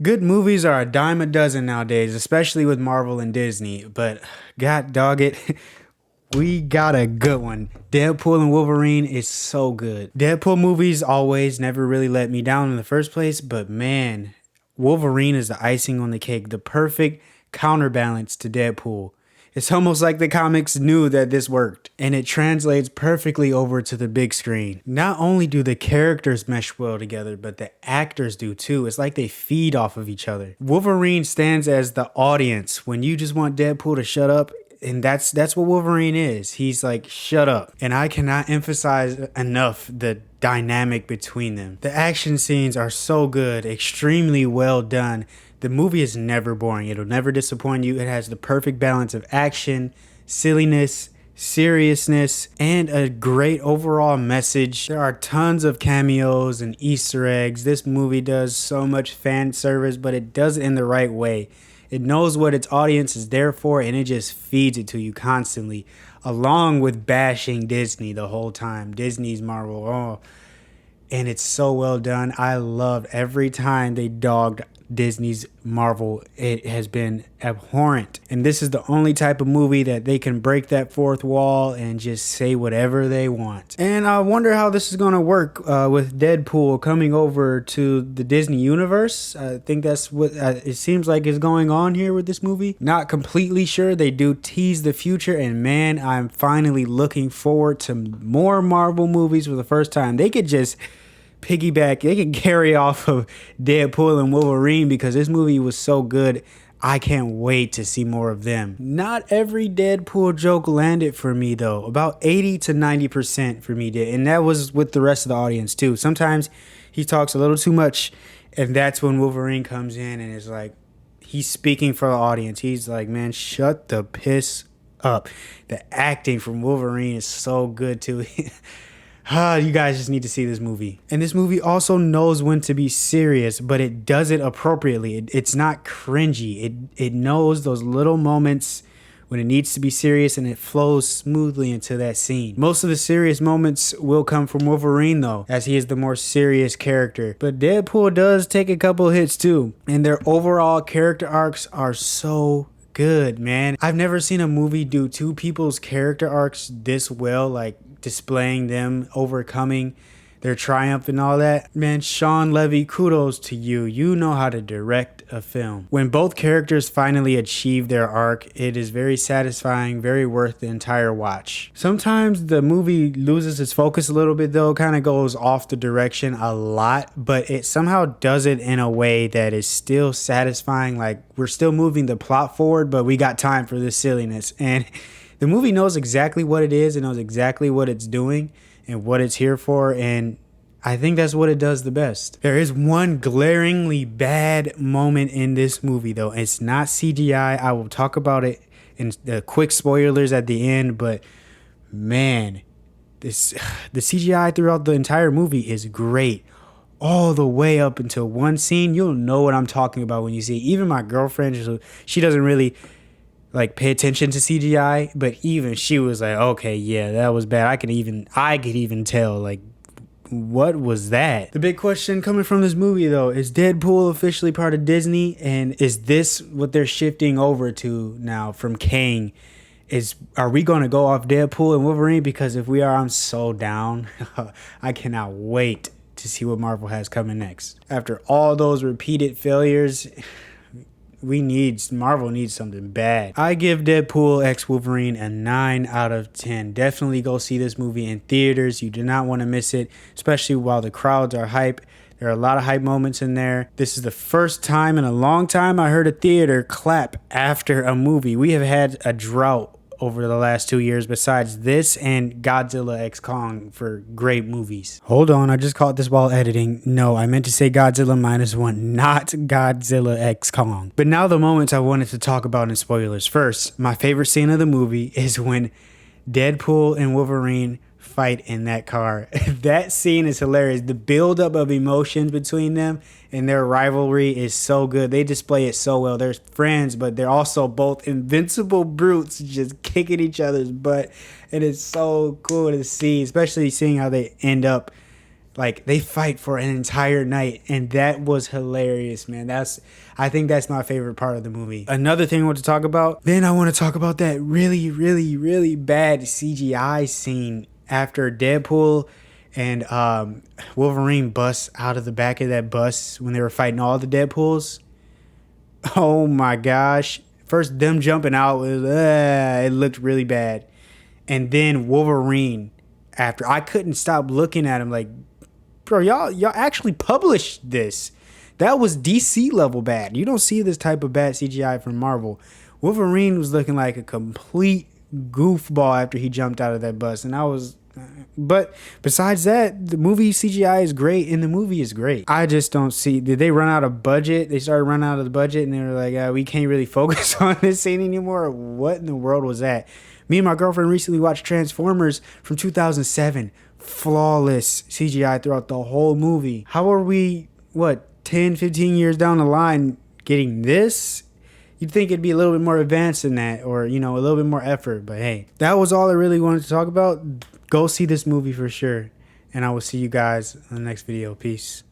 Good movies are a dime a dozen nowadays, especially with Marvel and Disney. But god dog it, we got a good one. Deadpool and Wolverine is so good. Deadpool movies always never really let me down in the first place, but man, Wolverine is the icing on the cake, the perfect counterbalance to Deadpool. It's almost like the comics knew that this worked, and it translates perfectly over to the big screen. Not only do the characters mesh well together, but the actors do too. It's like they feed off of each other. Wolverine stands as the audience when you just want Deadpool to shut up, and that's what Wolverine is. He's like, shut up. And I cannot emphasize enough the dynamic between them. The action scenes are so good, extremely well done. The movie is never boring. It'll never disappoint you. It has the perfect balance of action, silliness, seriousness, and a great overall message. There are tons of cameos and Easter eggs. This movie does so much fan service, but it does it in the right way. It knows what its audience is there for, and it just feeds it to you constantly, along with bashing Disney the whole time. Disney's Marvel. Oh, and it's so well done. I loved every time they dogged Disney's Marvel. It has been abhorrent, and this is the only type of movie that they can break that fourth wall and just say whatever they want. And I wonder how this is going to work with Deadpool coming over to the Disney universe. I think that's what it seems like is going on here with this movie. Not completely sure. They do tease the future, and man, I'm finally looking forward to more Marvel movies for the first time. They could just piggyback, they can carry off of Deadpool and Wolverine because this movie was so good. I can't wait to see more of them. Not every Deadpool joke landed for me though. About 80 to 90% for me did. And that was with the rest of the audience too. Sometimes he talks a little too much, and that's when Wolverine comes in and is like, he's speaking for the audience. He's like, man, shut the piss up. The acting from Wolverine is so good too. You guys just need to see this movie. And this movie also knows when to be serious, but it does it appropriately. It's not cringy. It knows those little moments when it needs to be serious, and it flows smoothly into that scene. Most of the serious moments will come from Wolverine though, as he is the more serious character. But Deadpool does take a couple hits too, and their overall character arcs are so good, man. I've never seen a movie do two people's character arcs this well, like displaying them overcoming their triumph and all that. Man, Sean Levy, kudos to you. You know how to direct a film. When both characters finally achieve their arc, it is very satisfying, very worth the entire watch. Sometimes the movie loses its focus a little bit though, kind of goes off the direction a lot, but it somehow does it in a way that is still satisfying. Like, we're still moving the plot forward, but we got time for this silliness. And the movie knows exactly what it is, and knows exactly what it's doing and what it's here for, and I think that's what it does the best. There is one glaringly bad moment in this movie though. It's not CGI. I will talk about it in the quick spoilers at the end, but man, the CGI throughout the entire movie is great. All the way up until one scene. You'll know what I'm talking about when you see it. Even my girlfriend, she doesn't really like pay attention to CGI, but even she was like, okay, yeah, that was bad. I could even tell, like, what was that? The big question coming from this movie though, is Deadpool officially part of Disney, and is this what they're shifting over to now from Kang? Are we going to go off Deadpool and Wolverine? Because if we are, I'm so down. I cannot wait to see what Marvel has coming next. After all those repeated failures, Marvel needs something bad. I give Deadpool x Wolverine a 9 out of 10. Definitely go see this movie in theaters. You do not want to miss it, especially while the crowds are hype. There are a lot of hype moments in there. This is the first time in a long time I heard a theater clap after a movie. We have had a drought over the last 2 years besides this and Godzilla x Kong for great movies. Hold on, I just caught this while editing. No, I meant to say Godzilla -1, not Godzilla x Kong. But now the moments I wanted to talk about in spoilers. First, my favorite scene of the movie is when Deadpool and Wolverine fight in that car. That scene is hilarious. The buildup of emotions between them and their rivalry is so good. They display it so well. They're friends, but they're also both invincible brutes just kicking each other's butt. And it's so cool to see, especially seeing how they end up Like they fight for an entire night, and that was hilarious, man. I think that's my favorite part of the movie. Another thing I want to talk about, then I want to talk about that really, really, really bad CGI scene after Deadpool and Wolverine busts out of the back of that bus when they were fighting all the Deadpools. Oh my gosh. First, them jumping out was, it looked really bad. And then Wolverine, after, I couldn't stop looking at him like, bro, y'all actually published this. That was DC level bad. You don't see this type of bad CGI from Marvel. Wolverine was looking like a complete goofball after he jumped out of that bus. And I was, but besides that, the movie CGI is great and the movie is great. I just don't see, did they run out of budget? They started running out of the budget and they were like, we can't really focus on this scene anymore. What in the world was that? Me and my girlfriend recently watched Transformers from 2007. Flawless CGI throughout the whole movie. How are we, 10, 15 years down the line getting this? You'd think it'd be a little bit more advanced than that, or, a little bit more effort. But hey, that was all I really wanted to talk about. Go see this movie for sure. And I will see you guys in the next video. Peace.